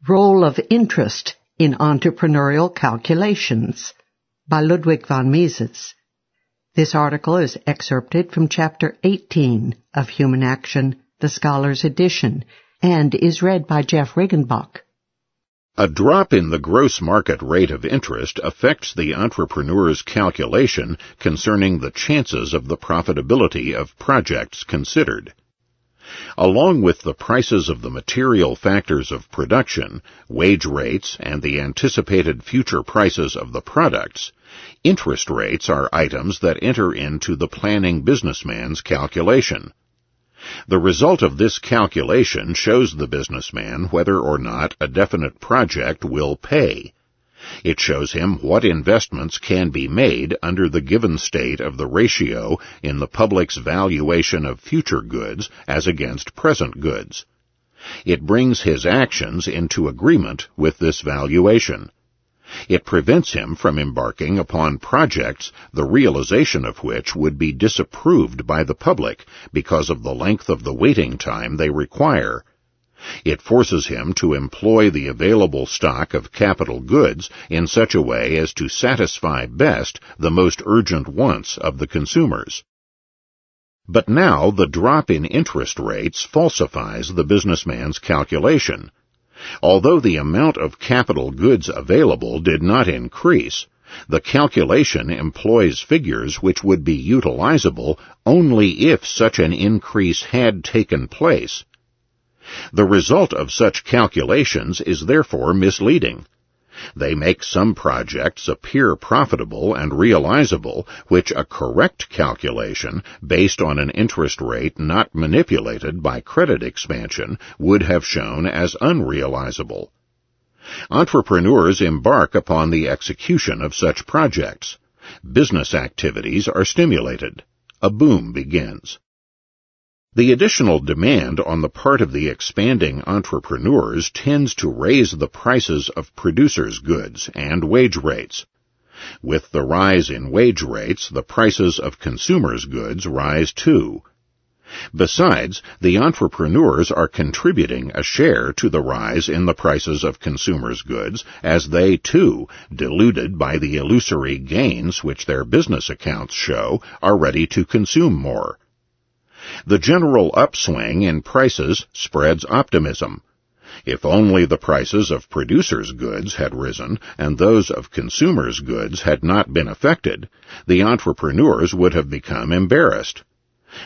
Role of Interest in Entrepreneurial Calculations by Ludwig von Mises. This article is excerpted from Chapter 18 of Human Action, the Scholar's Edition, and is read by Jeff Riggenbach. A drop in the gross market rate of interest affects the entrepreneur's calculation concerning the chances of the profitability of projects considered. Along with the prices of the material factors of production, wage rates, and the anticipated future prices of the products, interest rates are items that enter into the planning businessman's calculation. The result of this calculation shows the businessman whether or not a definite project will pay. It shows him what investments can be made under the given state of the ratio in the public's valuation of future goods as against present goods. It brings his actions into agreement with this valuation. It prevents him from embarking upon projects the realization of which would be disapproved by the public because of the length of the waiting time they require. It forces him to employ the available stock of capital goods in such a way as to satisfy best the most urgent wants of the consumers. But now the drop in interest rates falsifies the businessman's calculation. Although the amount of capital goods available did not increase, the calculation employs figures which would be utilizable only if such an increase had taken place. The result of such calculations is therefore misleading. They make some projects appear profitable and realizable, which a correct calculation, based on an interest rate not manipulated by credit expansion, would have shown as unrealizable. Entrepreneurs embark upon the execution of such projects. Business activities are stimulated. A boom begins. The additional demand on the part of the expanding entrepreneurs tends to raise the prices of producers' goods and wage rates. With the rise in wage rates, the prices of consumers' goods rise too. Besides, the entrepreneurs are contributing a share to the rise in the prices of consumers' goods, as they, too, deluded by the illusory gains which their business accounts show, are ready to consume more. The general upswing in prices spreads optimism. If only the prices of producers' goods had risen and those of consumers' goods had not been affected, the entrepreneurs would have become embarrassed.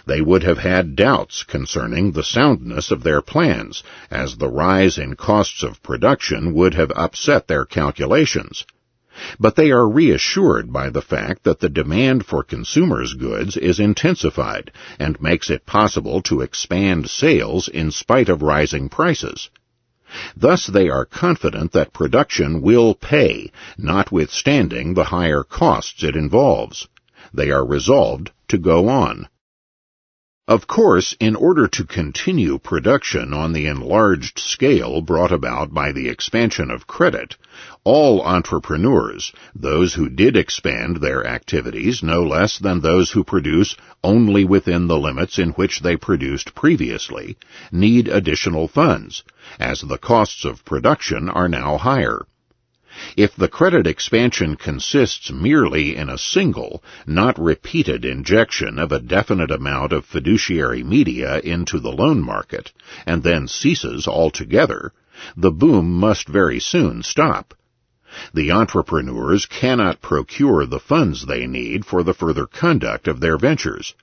They would have had doubts concerning the soundness of their plans, as the rise in costs of production would have upset their calculations. But they are reassured by the fact that the demand for consumers' goods is intensified and makes it possible to expand sales in spite of rising prices. Thus they are confident that production will pay, notwithstanding the higher costs it involves. They are resolved to go on. Of course, in order to continue production on the enlarged scale brought about by the expansion of credit, all entrepreneurs, those who did expand their activities no less than those who produce only within the limits in which they produced previously, need additional funds, as the costs of production are now higher. If the credit expansion consists merely in a single, not repeated injection of a definite amount of fiduciary media into the loan market, and then ceases altogether, the boom must very soon stop. The entrepreneurs cannot procure the funds they need for the further conduct of their ventures.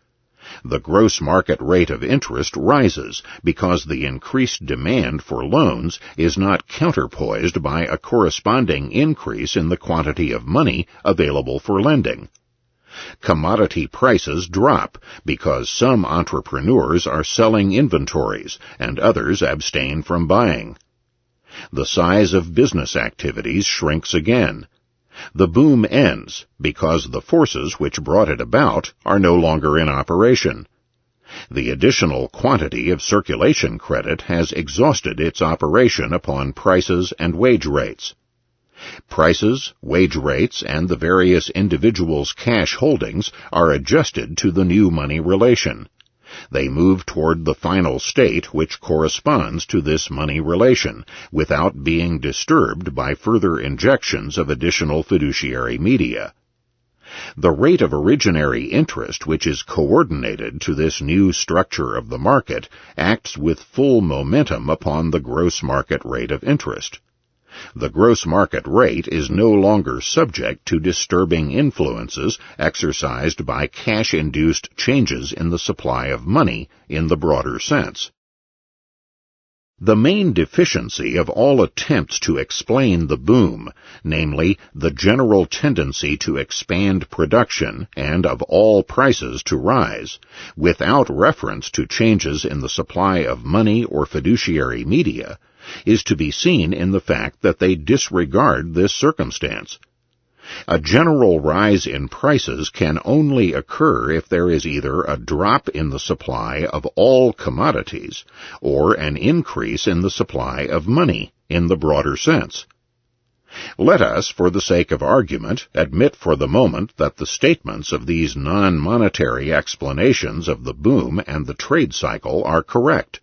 The gross market rate of interest rises because the increased demand for loans is not counterpoised by a corresponding increase in the quantity of money available for lending. Commodity prices drop because some entrepreneurs are selling inventories and others abstain from buying. The size of business activities shrinks again. The boom ends because the forces which brought it about are no longer in operation. The additional quantity of circulation credit has exhausted its operation upon prices and wage rates. Prices, wage rates, and the various individuals' cash holdings are adjusted to the new money relation. They move toward the final state which corresponds to this money relation, without being disturbed by further injections of additional fiduciary media. The rate of originary interest, which is coordinated to this new structure of the market, acts with full momentum upon the gross market rate of interest. The gross market rate is no longer subject to disturbing influences exercised by cash-induced changes in the supply of money in the broader sense. The main deficiency of all attempts to explain the boom, namely the general tendency to expand production and of all prices to rise, without reference to changes in the supply of money or fiduciary media, is to be seen in the fact that they disregard this circumstance. A general rise in prices can only occur if there is either a drop in the supply of all commodities or an increase in the supply of money in the broader sense. Let us, for the sake of argument, admit for the moment that the statements of these non-monetary explanations of the boom and the trade cycle are correct.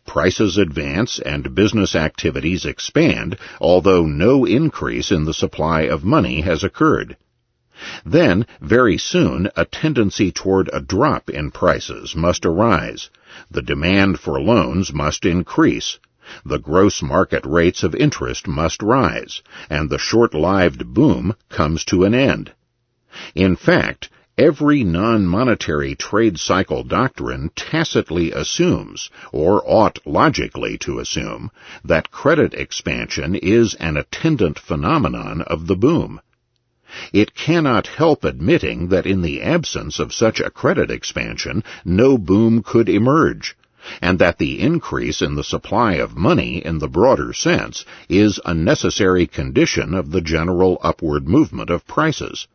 Prices advance and business activities expand, although no increase in the supply of money has occurred. Then, very soon, a tendency toward a drop in prices must arise. The demand for loans must increase. The gross market rates of interest must rise, and the short-lived boom comes to an end. In fact, every non-monetary trade cycle doctrine tacitly assumes, or ought logically to assume, that credit expansion is an attendant phenomenon of the boom. It cannot help admitting that in the absence of such a credit expansion, no boom could emerge, and that the increase in the supply of money in the broader sense is a necessary condition of the general upward movement of prices.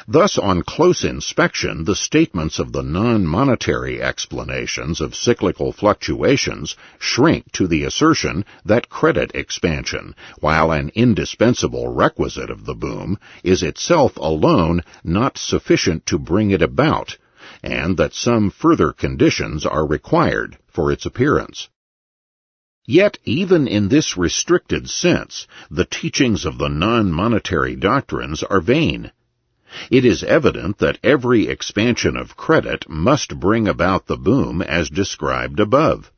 Thus, on close inspection, the statements of the non-monetary explanations of cyclical fluctuations shrink to the assertion that credit expansion, while an indispensable requisite of the boom, is itself alone not sufficient to bring it about, and that some further conditions are required for its appearance. Yet, even in this restricted sense, the teachings of the non-monetary doctrines are vain. It is evident that every expansion of credit must bring about the boom as described above.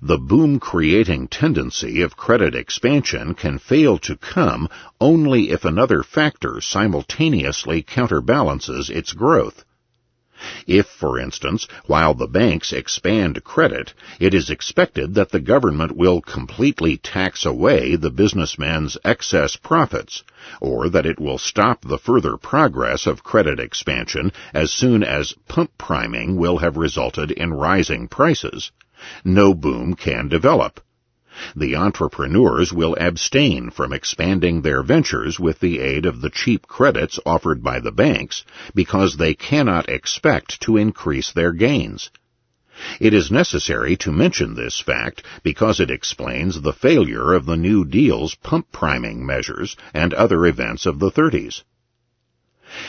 The boom-creating tendency of credit expansion can fail to come only if another factor simultaneously counterbalances its growth. If, for instance, while the banks expand credit, it is expected that the government will completely tax away the businessmen's excess profits, or that it will stop the further progress of credit expansion as soon as pump priming will have resulted in rising prices, no boom can develop. The entrepreneurs will abstain from expanding their ventures with the aid of the cheap credits offered by the banks because they cannot expect to increase their gains. It is necessary to mention this fact because it explains the failure of the New Deal's pump priming measures and other events of the 30s.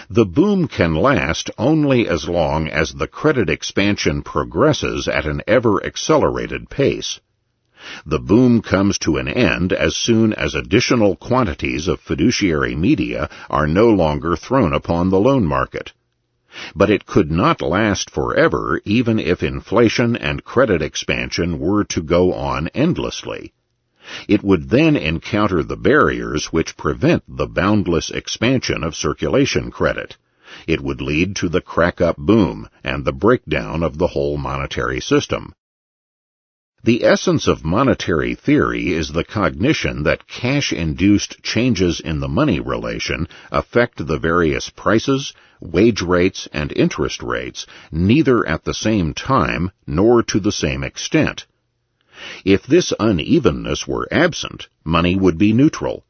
The boom can last only as long as the credit expansion progresses at an ever-accelerated pace. The boom comes to an end as soon as additional quantities of fiduciary media are no longer thrown upon the loan market. But it could not last forever even if inflation and credit expansion were to go on endlessly. It would then encounter the barriers which prevent the boundless expansion of circulation credit. It would lead to the crack-up boom and the breakdown of the whole monetary system. The essence of monetary theory is the cognition that cash-induced changes in the money relation affect the various prices, wage rates, and interest rates neither at the same time nor to the same extent. If this unevenness were absent, money would be neutral.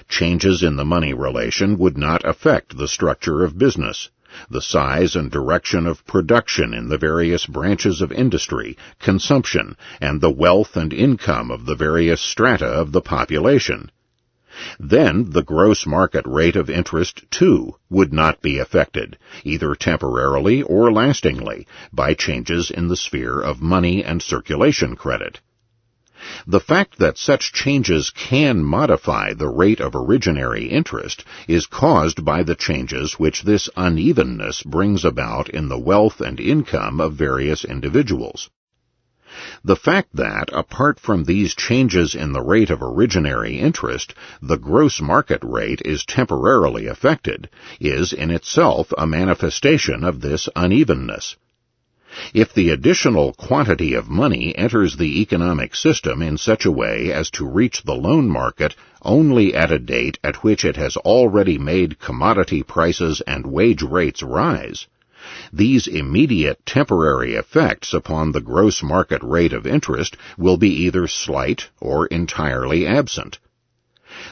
Changes in the money relation would not affect the structure of business, the size and direction of production in the various branches of industry, consumption, and the wealth and income of the various strata of the population. Then the gross market rate of interest, too, would not be affected, either temporarily or lastingly, by changes in the sphere of money and circulation credit. The fact that such changes can modify the rate of originary interest is caused by the changes which this unevenness brings about in the wealth and income of various individuals. The fact that, apart from these changes in the rate of originary interest, the gross market rate is temporarily affected, is in itself a manifestation of this unevenness. If the additional quantity of money enters the economic system in such a way as to reach the loan market only at a date at which it has already made commodity prices and wage rates rise, these immediate temporary effects upon the gross market rate of interest will be either slight or entirely absent.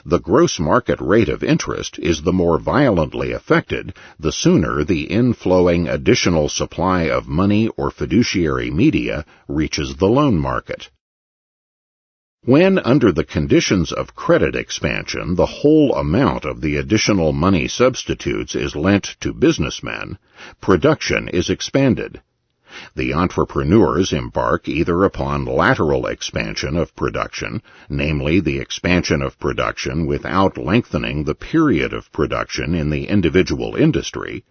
The gross market rate of interest is the more violently affected the sooner the inflowing additional supply of money or fiduciary media reaches the loan market. When, under the conditions of credit expansion, the whole amount of the additional money substitutes is lent to businessmen, production is expanded. The entrepreneurs embark either upon lateral expansion of production, namely the expansion of production without lengthening the period of production in the individual industry,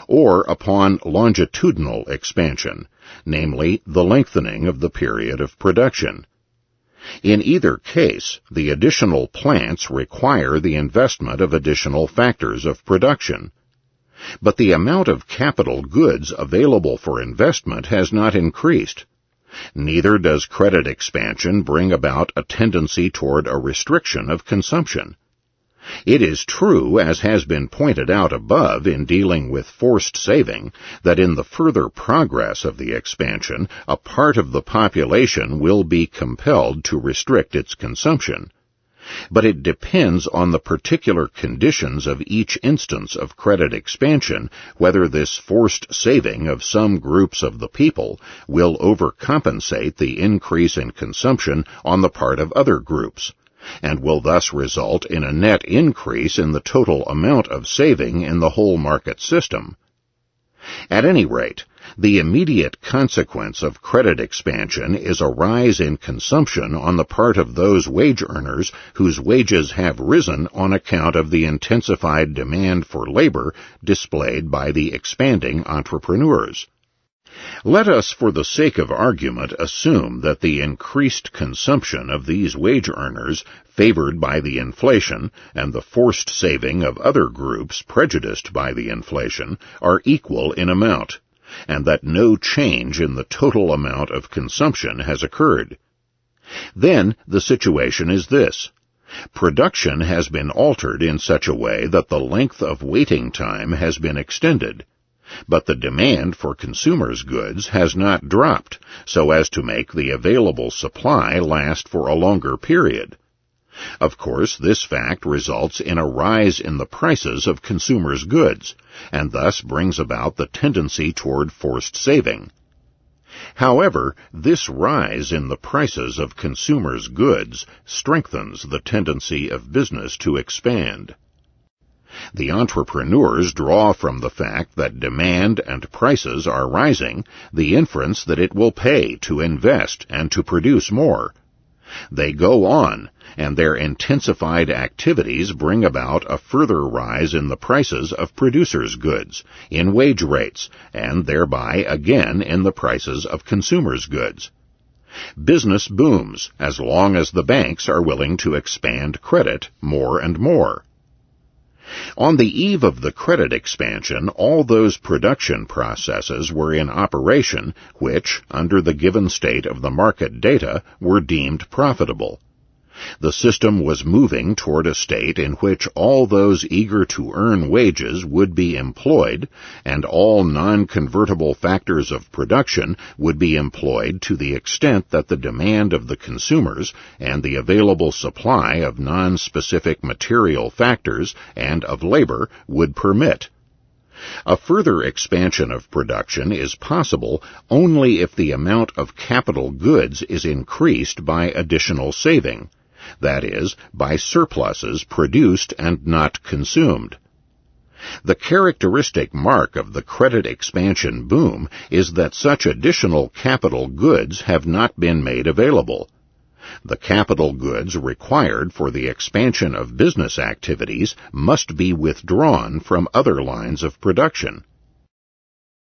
or upon longitudinal expansion, namely the lengthening of the period of production. In either case, the additional plants require the investment of additional factors of production. But the amount of capital goods available for investment has not increased. Neither does credit expansion bring about a tendency toward a restriction of consumption. It is true, as has been pointed out above in dealing with forced saving, that in the further progress of the expansion, a part of the population will be compelled to restrict its consumption. But it depends on the particular conditions of each instance of credit expansion whether this forced saving of some groups of the people will overcompensate the increase in consumption on the part of other groups, and will thus result in a net increase in the total amount of saving in the whole market system. At any rate, the immediate consequence of credit expansion is a rise in consumption on the part of those wage earners whose wages have risen on account of the intensified demand for labor displayed by the expanding entrepreneurs. Let us, for the sake of argument, assume that the increased consumption of these wage earners, favored by the inflation, and the forced saving of other groups prejudiced by the inflation, are equal in amount, and that no change in the total amount of consumption has occurred. Then the situation is this. Production has been altered in such a way that the length of waiting time has been extended, but the demand for consumers' goods has not dropped so as to make the available supply last for a longer period. Of course, this fact results in a rise in the prices of consumers' goods, and thus brings about the tendency toward forced saving. However, this rise in the prices of consumers' goods strengthens the tendency of business to expand. The entrepreneurs draw from the fact that demand and prices are rising the inference that it will pay to invest and to produce more. They go on, and their intensified activities bring about a further rise in the prices of producers' goods, in wage rates, and thereby again in the prices of consumers' goods. Business booms as long as the banks are willing to expand credit more and more. On the eve of the credit expansion, all those production processes were in operation which, under the given state of the market data, were deemed profitable. The system was moving toward a state in which all those eager to earn wages would be employed, and all non-convertible factors of production would be employed to the extent that the demand of the consumers and the available supply of non-specific material factors and of labor would permit. A further expansion of production is possible only if the amount of capital goods is increased by additional saving, that is, by surpluses produced and not consumed. The characteristic mark of the credit expansion boom is that such additional capital goods have not been made available. The capital goods required for the expansion of business activities must be withdrawn from other lines of production.